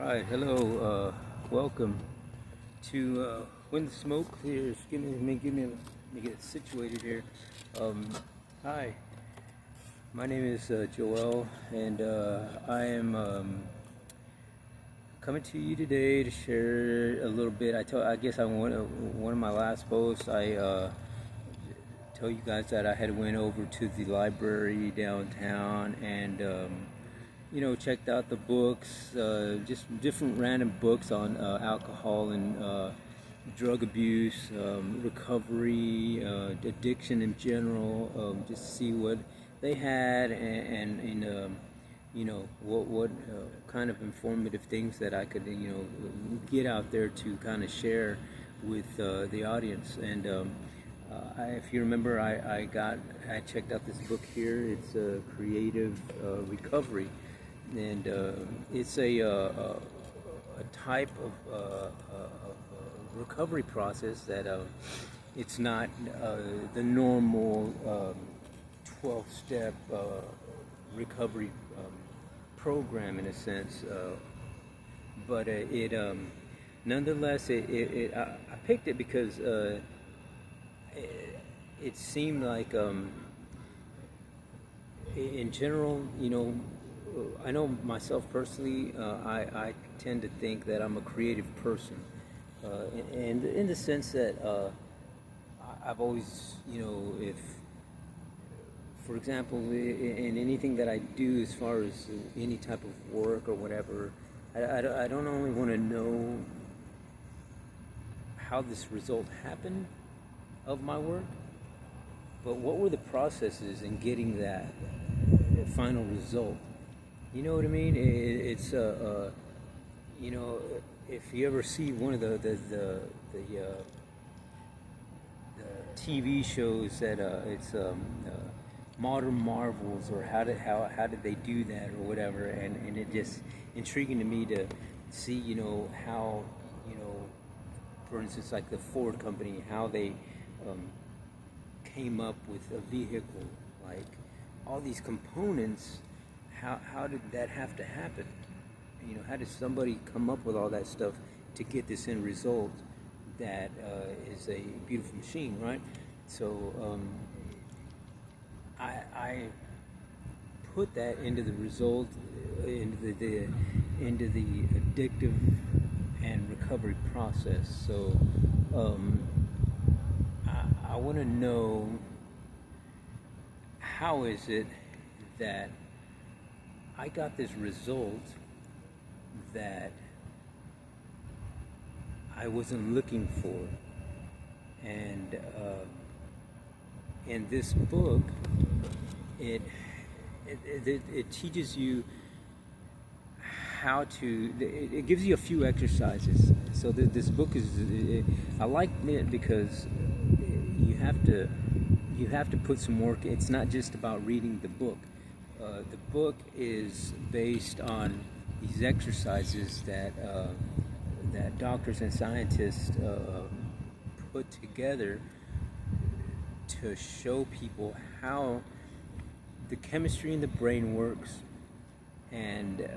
Hi, hello, welcome to When the Smoke Clears. Let me get situated here. Um, hi, my name is Joel, and I am coming to you today to share a little bit. I guess I one of my last posts. I tell you guys that I had went over to the library downtown and checked out the books, just different random books on alcohol and drug abuse, recovery, addiction in general, just to see what they had and what kind of informative things that I could get out there to kind of share with the audience. And if you remember, I checked out this book here. It's Creative Recovery, and it's a type of recovery process that it's not the normal 12-step recovery program in a sense, but nonetheless I picked it because it seemed like in general, I know myself personally, I tend to think that I'm a creative person, and in the sense that I've always, if, for example, in anything that I do as far as any type of work or whatever, I don't only want to know how this result happened of my work, but what were the processes in getting that final result. You know what I mean? It's if you ever see one of the TV shows that it's Modern Marvels, or how did they do that or whatever, and it just intriguing to me to see how for instance, like the Ford company, how they came up with a vehicle, like all these components. How did that have to happen? How did somebody come up with all that stuff to get this end result that is a beautiful machine, right? So I put that into the result, into the addictive and recovery process. So I want to know, how is it that I got this result that I wasn't looking for? And in this book, it teaches you how to. It gives you a few exercises. So this book I like it because you have to put some work. It's not just about reading the book. The book is based on these exercises that doctors and scientists put together to show people how the chemistry in the brain works, and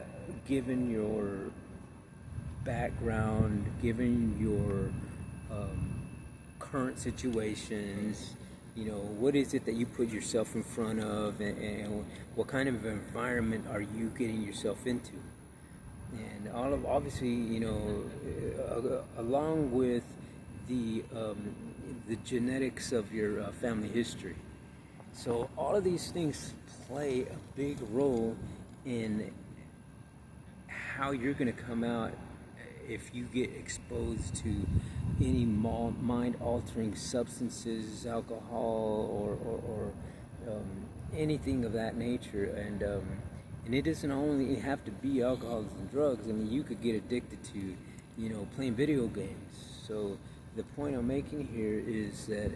given your background, given your current situations, what is it that you put yourself in front of, and what kind of environment are you getting yourself into? And obviously, along with the genetics of your family history. So all of these things play a big role in how you're going to come out if you get exposed to any mind-altering substances, alcohol, or anything of that nature. And it doesn't only have to be alcohol and drugs. I mean, you could get addicted to, playing video games. So the point I'm making here is that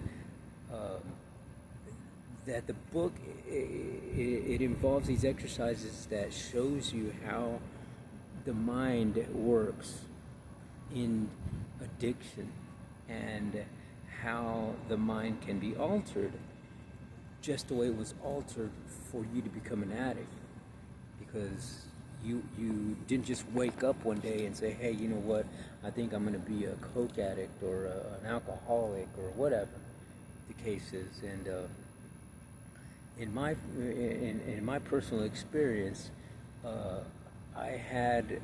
the book, it involves these exercises that shows you how the mind works in addiction, and how the mind can be altered just the way it was altered for you to become an addict. Because you didn't just wake up one day and say, hey, you know what, I think I'm going to be a coke addict or an alcoholic or whatever the case is. And in my personal experience, I had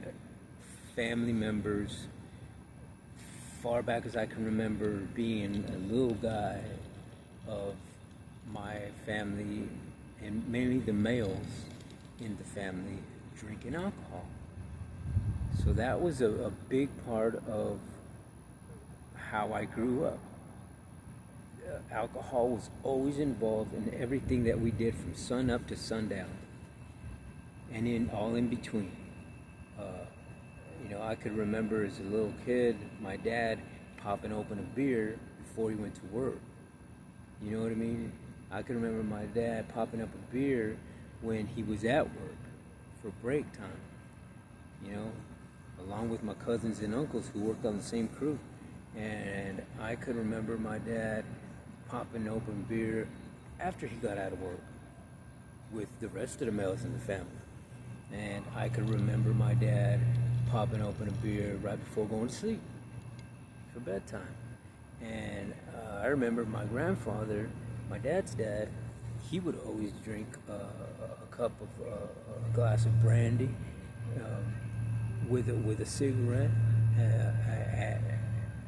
family members far back as I can remember being a little guy of my family, and mainly the males in the family, drinking alcohol. So that was a big part of how I grew up. Alcohol was always involved in everything that we did from sun up to sundown, and in all in between. I could remember as a little kid, my dad popping open a beer before he went to work. You know what I mean? I can remember my dad popping up a beer when he was at work for break time, along with my cousins and uncles who worked on the same crew. And I could remember my dad popping open beer after he got out of work with the rest of the males in the family. And I could remember my dad popping open a beer right before going to sleep for bedtime. And I remember my grandfather, my dad's dad, he would always drink a cup of a glass of brandy with a cigarette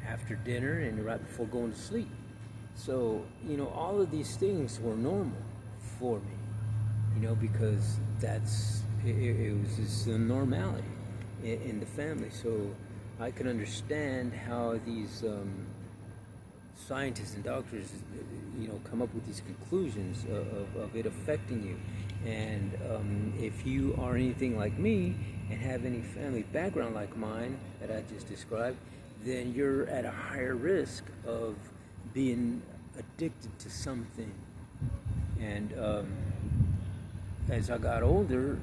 after dinner and right before going to sleep. So all of these things were normal for me, because it was just a normality in the family. So I can understand how these scientists and doctors, come up with these conclusions of it affecting you. And if you are anything like me and have any family background like mine that I just described, then you're at a higher risk of being addicted to something. And as I got older,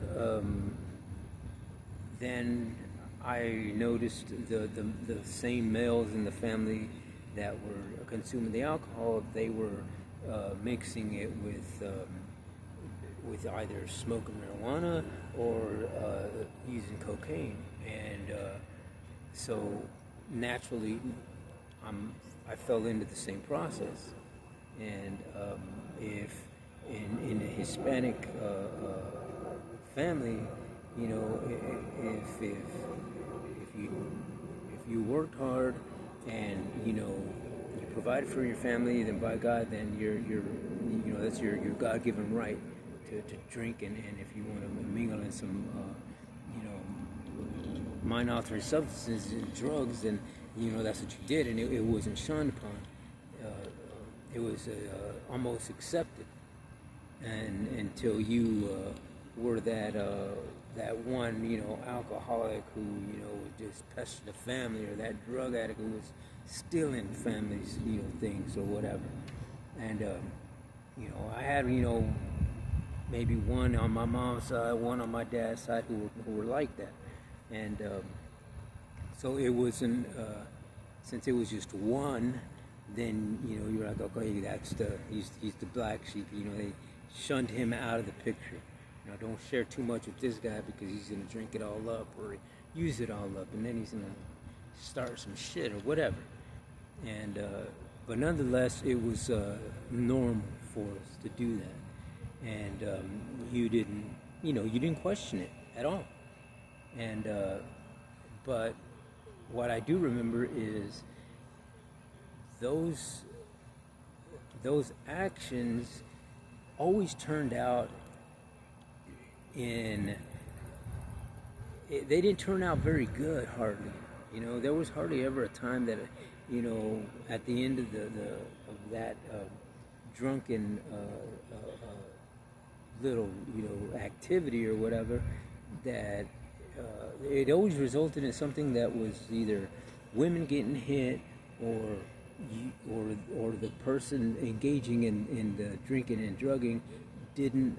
then I noticed the same males in the family that were consuming the alcohol, they were mixing it with either smoking marijuana or using cocaine. And so naturally, I fell into the same process. And if in a Hispanic family, if you worked hard and you provided for your family, then by God, then you're that's your God-given right to drink, and if you want to mingle in some mind-altering substances and drugs, then that's what you did, and it wasn't shunned upon. It was almost accepted, and until you were that one alcoholic who would just pester the family, or that drug addict who was stealing families things or whatever. And I had maybe one on my mom's side, one on my dad's side who were like that. And so it wasn't since it was just one, then you're like, okay, he's the black sheep. They shunned him out of the picture. Don't share too much with this guy because he's gonna drink it all up or use it all up, and then he's gonna start some shit or whatever. And but nonetheless, it was normal for us to do that, and you didn't question it at all. And but what I do remember is those actions always turned out they didn't turn out very good, hardly. There was hardly ever a time that at the end of that drunken little activity or whatever, that it always resulted in something that was either women getting hit or the person engaging in the drinking and drugging didn't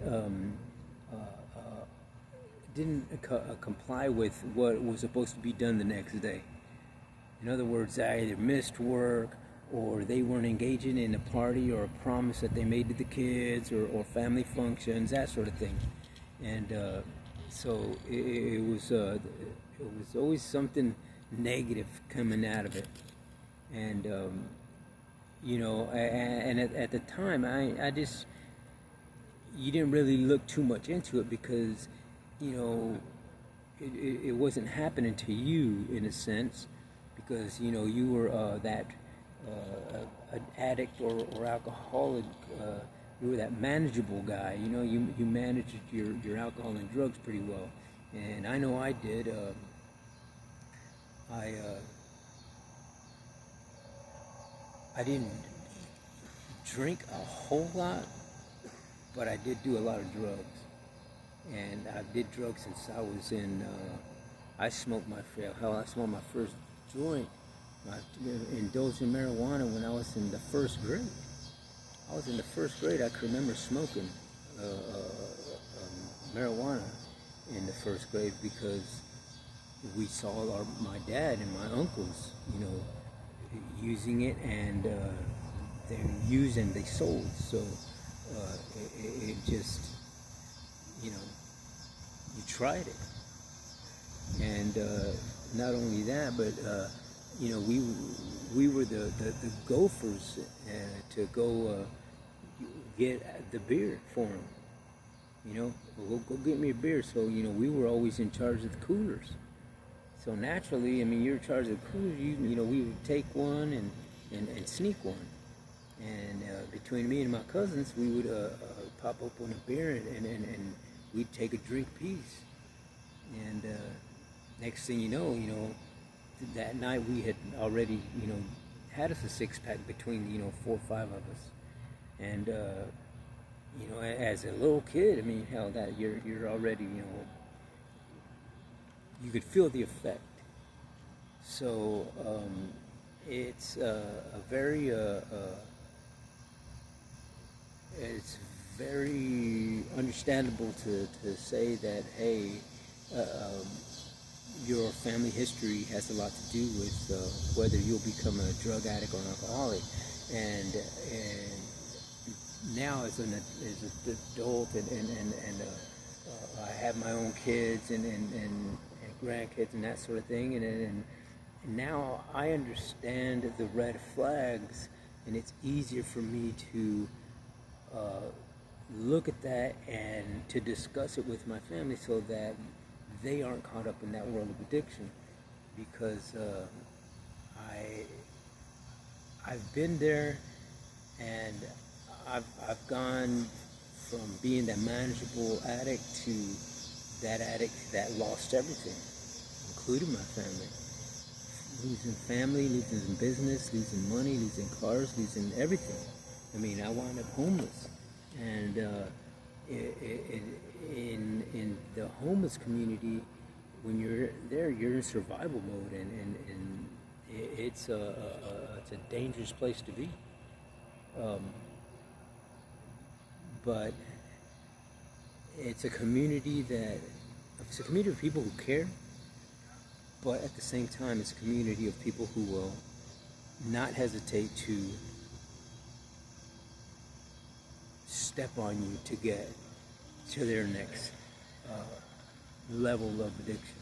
comply with what was supposed to be done the next day. In other words, they either missed work, or they weren't engaging in a party or a promise that they made to the kids, or family functions, that sort of thing. And So it was always something negative coming out of it, and and at the time, I just you didn't really look too much into it because you know it wasn't happening to you in a sense because you were that an addict or alcoholic. You were that manageable guy. You managed your alcohol and drugs pretty well, and I know I did. I I didn't drink a whole lot, but I did do a lot of drugs, and I did drugs since I was in. I smoked my hell. I smoked my first joint. I indulged in marijuana when I was in the first grade. I was in the first grade. I can remember smoking marijuana in the first grade because we saw my dad and my uncles, using it, and they used and they sold. So it just, you tried it, and not only that, but we were the gophers to go get the beer for them. Go get me a beer. So we were always in charge of the coolers. So naturally, you're in charge of the coolers. We would take one and sneak one. And between me and my cousins, we would pop open a beer and we'd take a drink piece. And next thing you know, that night we had already, had us a six-pack between, 4 or 5 of us. And, as a little kid, hell, that you're already, you could feel the effect. So it's it's very understandable to say that, hey, your family history has a lot to do with whether you'll become a drug addict or an alcoholic. And now as an adult, and I have my own kids and grandkids and that sort of thing, and now I understand the red flags, and it's easier for me to look at that and to discuss it with my family so that they aren't caught up in that world of addiction, because I've been there, and I've gone from being that manageable addict to that addict that lost everything, including my family. Losing family, losing business, losing money, losing cars, losing everything. I wound up homeless, and in the homeless community, when you're there, you're in survival mode, and it's a dangerous place to be. But it's a community of people who care, but at the same time, it's a community of people who will not hesitate to step on you to get to their next level of addiction.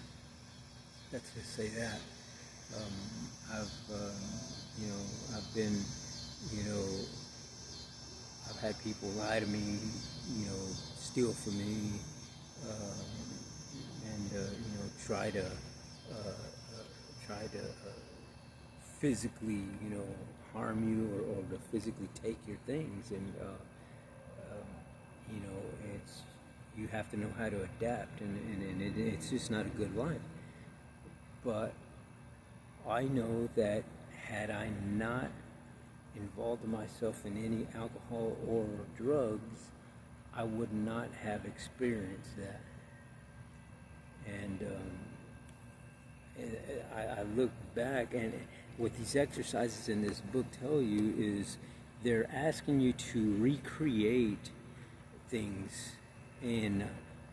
Let's just say that. I've been, I've had people lie to me, steal from me, and try to physically, harm you, or to physically take your things, and it's, you have to know how to adapt, and it's just not a good life. But I know that had I not involved myself in any alcohol or drugs, I would not have experienced that. And I look back, and what these exercises in this book tell you is they're asking you to recreate things in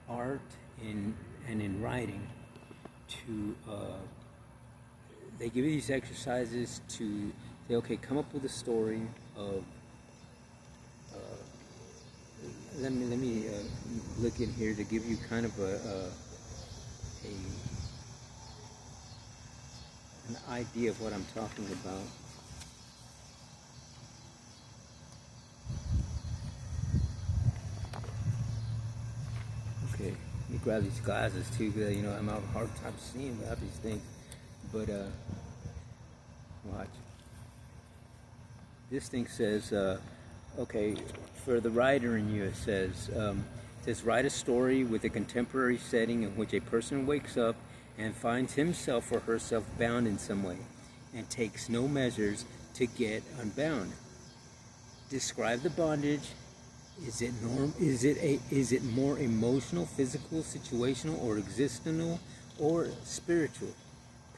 art and in writing. They give you these exercises to say, okay, come up with a story of. Let me look in here to give you kind of a an idea of what I'm talking about. Okay, let me grab these glasses too, because I'm having a hard time seeing without these things. But watch. This thing says, okay, for the writer in you, it says write a story with a contemporary setting in which a person wakes up and finds himself or herself bound in some way, and takes no measures to get unbound. Describe the bondage. Is it more emotional, physical, situational, or existential, or spiritual?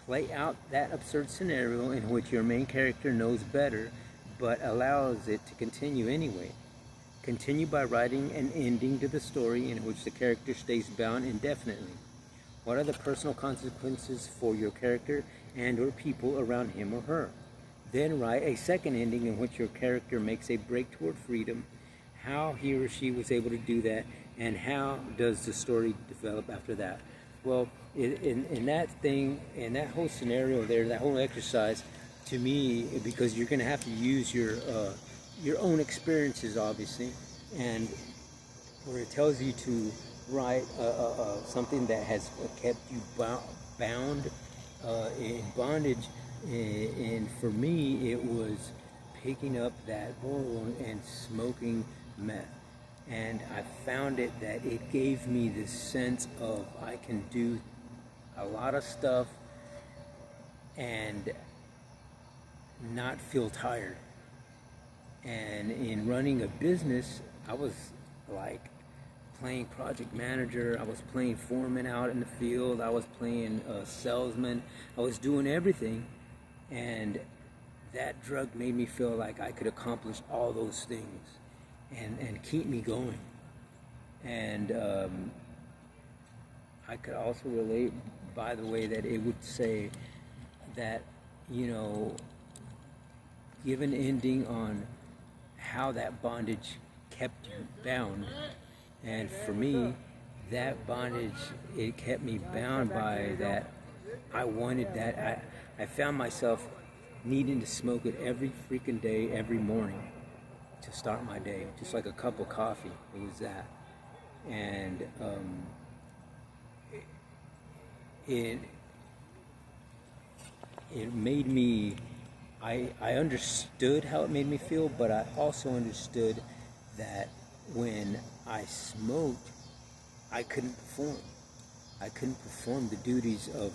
Play out that absurd scenario in which your main character knows better, but allows it to continue anyway. Continue by writing an ending to the story in which the character stays bound indefinitely. What are the personal consequences for your character and or people around him or her? Then write a second ending in which your character makes a break toward freedom, how he or she was able to do that, and how does the story develop after that. Well, in that whole scenario there, that whole exercise, to me, because you're going to have to use your own experiences, obviously, and where it tells you to write something that has kept you bound in bondage, and for me, it was picking up that bowl and smoking meth. And I found it that it gave me this sense of I can do a lot of stuff and not feel tired. And in running a business, I was like playing project manager, I was playing foreman out in the field, I was playing salesman, I was doing everything, and that drug made me feel like I could accomplish all those things and keep me going. And I could also relate, by the way, that it would say that, give an ending on how that bondage kept you bound. And for me, that bondage, it kept me bound by that. I wanted that. I found myself needing to smoke it every freaking day, every morning to start my day, just like a cup of coffee. It was that. And it made me, I understood how it made me feel, but I also understood that when I smoked, I couldn't perform. I couldn't perform the duties of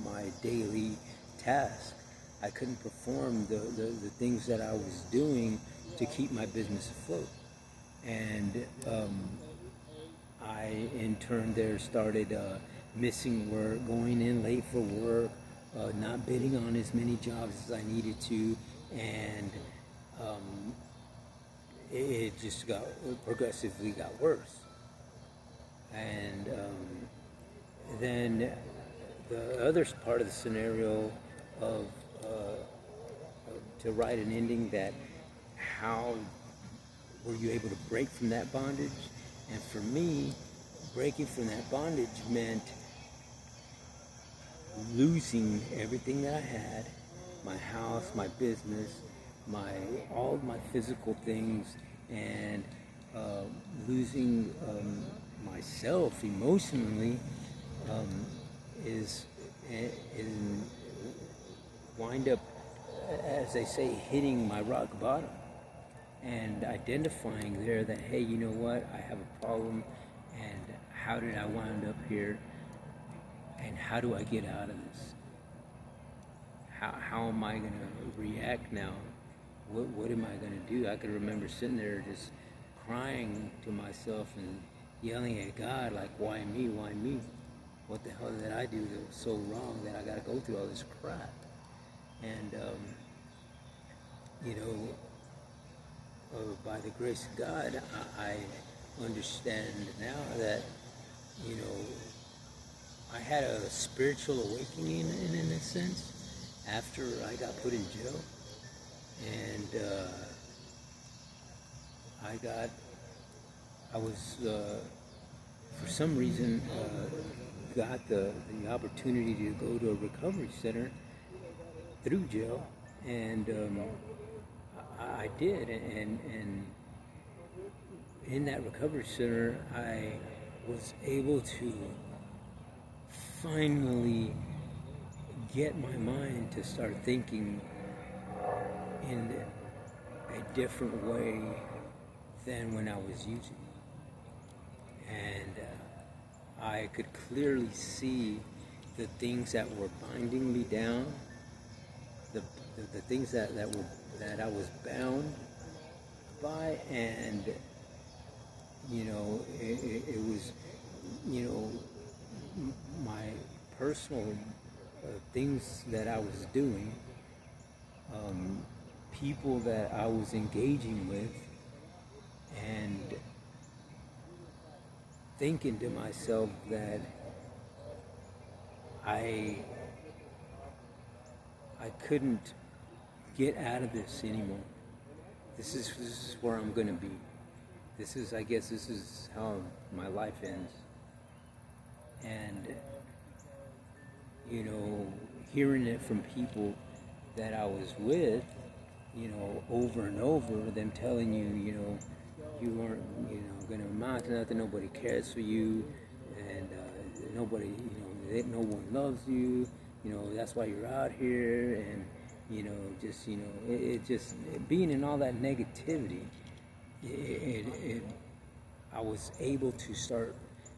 my daily task. I couldn't perform the things that I was doing to keep my business afloat. And I, in turn, there started missing work, going in late for work, not bidding on as many jobs as I needed to, and it just progressively got worse. And then the other part of the scenario of to write an ending, that how were you able to break from that bondage? And for me, breaking from that bondage meant losing everything that I had, my house, my business, all of my physical things, and losing myself emotionally, is wind up, as they say, hitting my rock bottom, and identifying there that, hey, you know what, I have a problem, and how did I wind up here, and how do I get out of this? How am I going to react now? What am I going to do? I could remember sitting there just crying to myself and yelling at God, like, why me? Why me? What the hell did I do that was so wrong that I got to go through all this crap? And, by the grace of God, I understand now that, I had a spiritual awakening in a sense after I got put in jail. And I was, for some reason, got the opportunity to go to a recovery center through jail, and I did, and in that recovery center, I was able to finally get my mind to start thinking in a different way than when I was using. And I could clearly see the things that were binding me down, the things that I was bound by, and it was, my personal things that I was doing, people that I was engaging with, and thinking to myself that I couldn't get out of this anymore. This is where I'm gonna be. I guess this is how my life ends. And hearing it from people that I was with, over and over, them telling you, you aren't, gonna amount to nothing, nobody cares for you, and nobody, no one loves you, that's why you're out here, and, it just being in all that negativity, I was able to start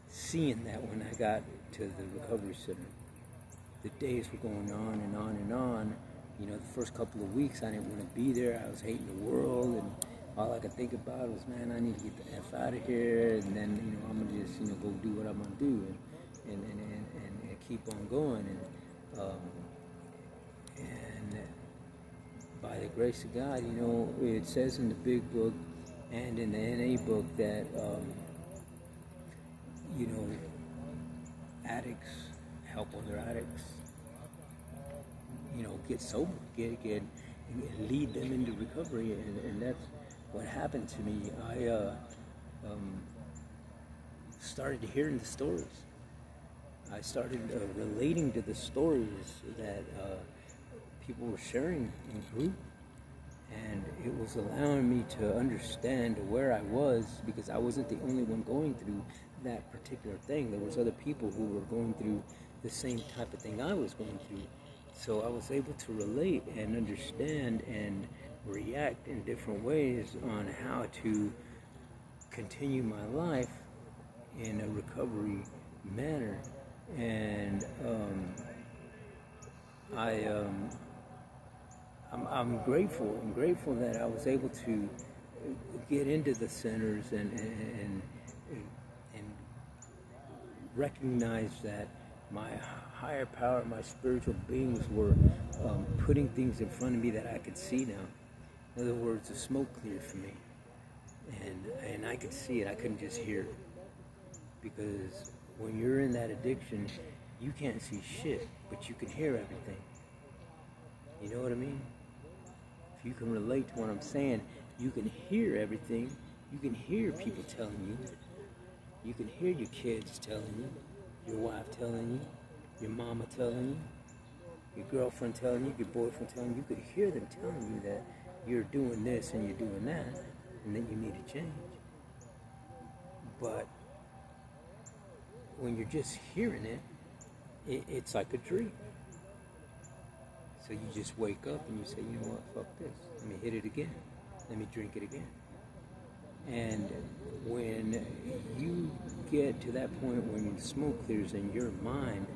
seeing that when I got to the recovery center. The days were going on and on and on. The first couple of weeks I didn't want to be there. I was hating the world, and all I could think about was, man, I need to get the F out of here, and then, I'm going to just, go do what I'm going to do, and keep on going. And by the grace of God, it says in the big book and in the NA book that, addicts help other addicts, get sober, get lead them into recovery, and that's what happened to me. I started hearing the stories. I started relating to the stories that people were sharing in group, and it was allowing me to understand where I was, because I wasn't the only one going through that particular thing. There was other people who were going through the same type of thing I was going through. So I was able to relate and understand and react in different ways on how to continue my life in a recovery manner. And I'm grateful. I'm grateful that I was able to get into the centers and recognize that my higher power, my spiritual beings were putting things in front of me that I could see now. In other words, the smoke cleared for me, and I could see it. I couldn't just hear it, because when you're in that addiction, you can't see shit, but you can hear everything. You know what I mean? If you can relate to what I'm saying, you can hear everything. You can hear people telling you. You can hear your kids telling you, your wife telling you, your mama telling you, your girlfriend telling you, your boyfriend telling you. You could hear them telling you that you're doing this and you're doing that, and that you need to change. But when you're just hearing it, it's like a dream. So you just wake up and you say, you know what, fuck this. Let me hit it again. Let me drink it again. And when you get to that point when the smoke clears in your mind,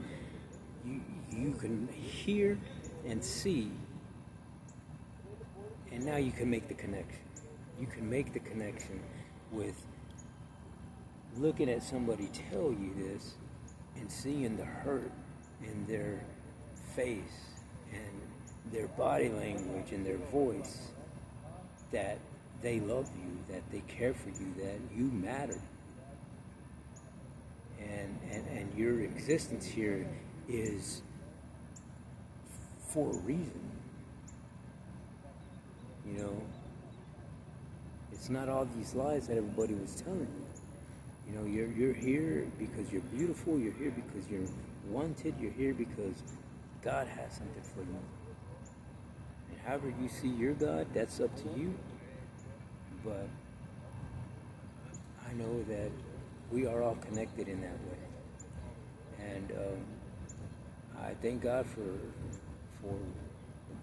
you can hear and see, and now you can make the connection. You can make the connection with looking at somebody tell you this and seeing the hurt in their face and their body language and their voice, that they love you, that they care for you, that you matter. And your existence here is for a reason. It's not all these lies that everybody was telling you. You know, you're here because you're beautiful. You're here because you're wanted. You're here because God has something for you. And however you see your God, that's up to you. But I know that we are all connected in that way. And I thank God for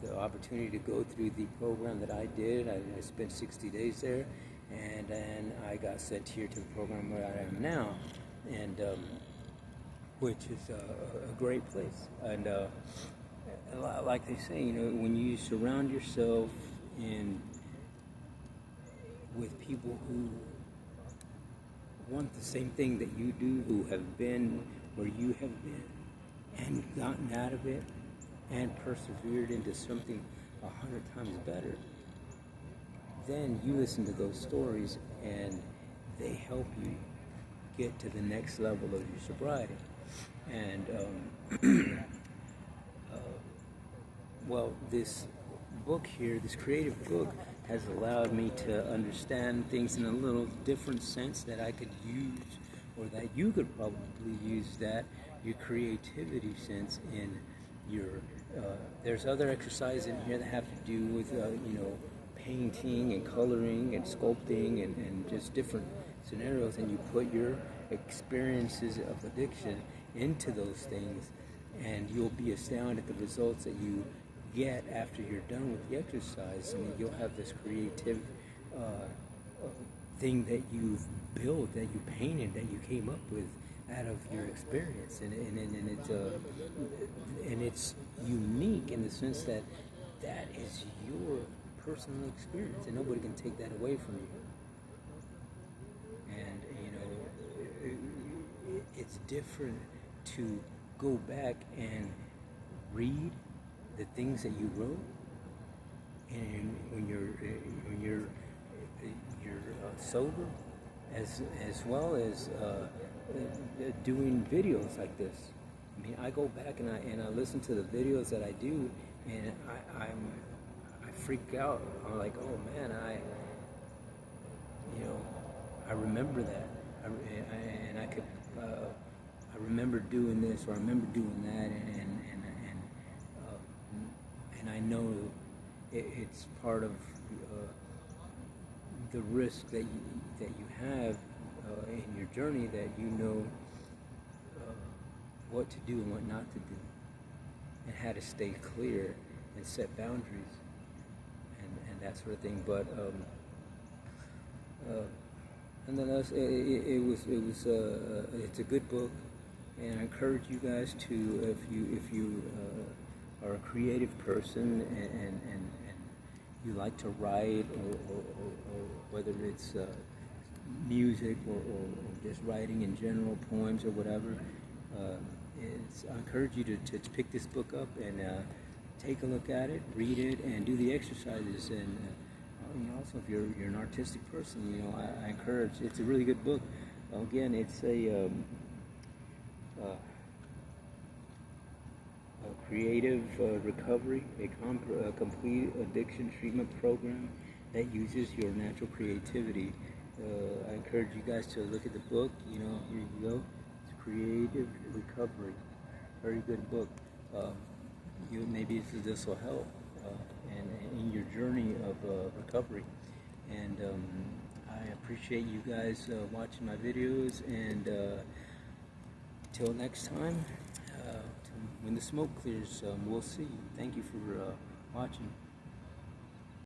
the opportunity to go through the program that I did. I spent 60 days there, and then I got sent here to the program where I am now, and which is a great place. And like they say, you know, when you surround yourself with people who want the same thing that you do, who have been where you have been, and gotten out of it, and persevered into something 100 times better, then you listen to those stories and they help you get to the next level of your sobriety. And well, this book here, this creative book, has allowed me to understand things in a little different sense that I could use, or that you could probably use that, your creativity sense in your, there's other exercises in here that have to do with, you know, painting and coloring and sculpting and just different scenarios, and you put your experiences of addiction into those things, and you'll be astounded at the results that you get after you're done with the exercise. I mean, you'll have this creative thing that you've built, that you painted, that you came up with out of your experience, and it's unique in the sense that that is your personal experience, and nobody can take that away from you. And you know, it's different to go back and read the things that you wrote, and when you're sober, as well as doing videos like this. I mean, I go back and I listen to the videos that I do, and I freak out. I'm like, oh man, I remember that, and I could I remember doing this, or I remember doing that, and I know it's part of the risk that you have in your journey, that you know what to do and what not to do, and how to stay clear and set boundaries and that sort of thing. But nonetheless, it's a good book, and I encourage you guys to, if you are a creative person and you like to write, or whether it's music or just writing in general, poems or whatever, I encourage you to pick this book up and take a look at it, read it, and do the exercises. And also, if you're an artistic person, I encourage. It's a really good book. Again, it's a creative recovery, a complete addiction treatment program that uses your natural creativity. I encourage you guys to look at the book. Here you go. It's Creative Recovery. Very good book. Maybe this will help and in your journey of recovery. And I appreciate you guys watching my videos. And till next time, when the smoke clears, we'll see. Thank you for watching.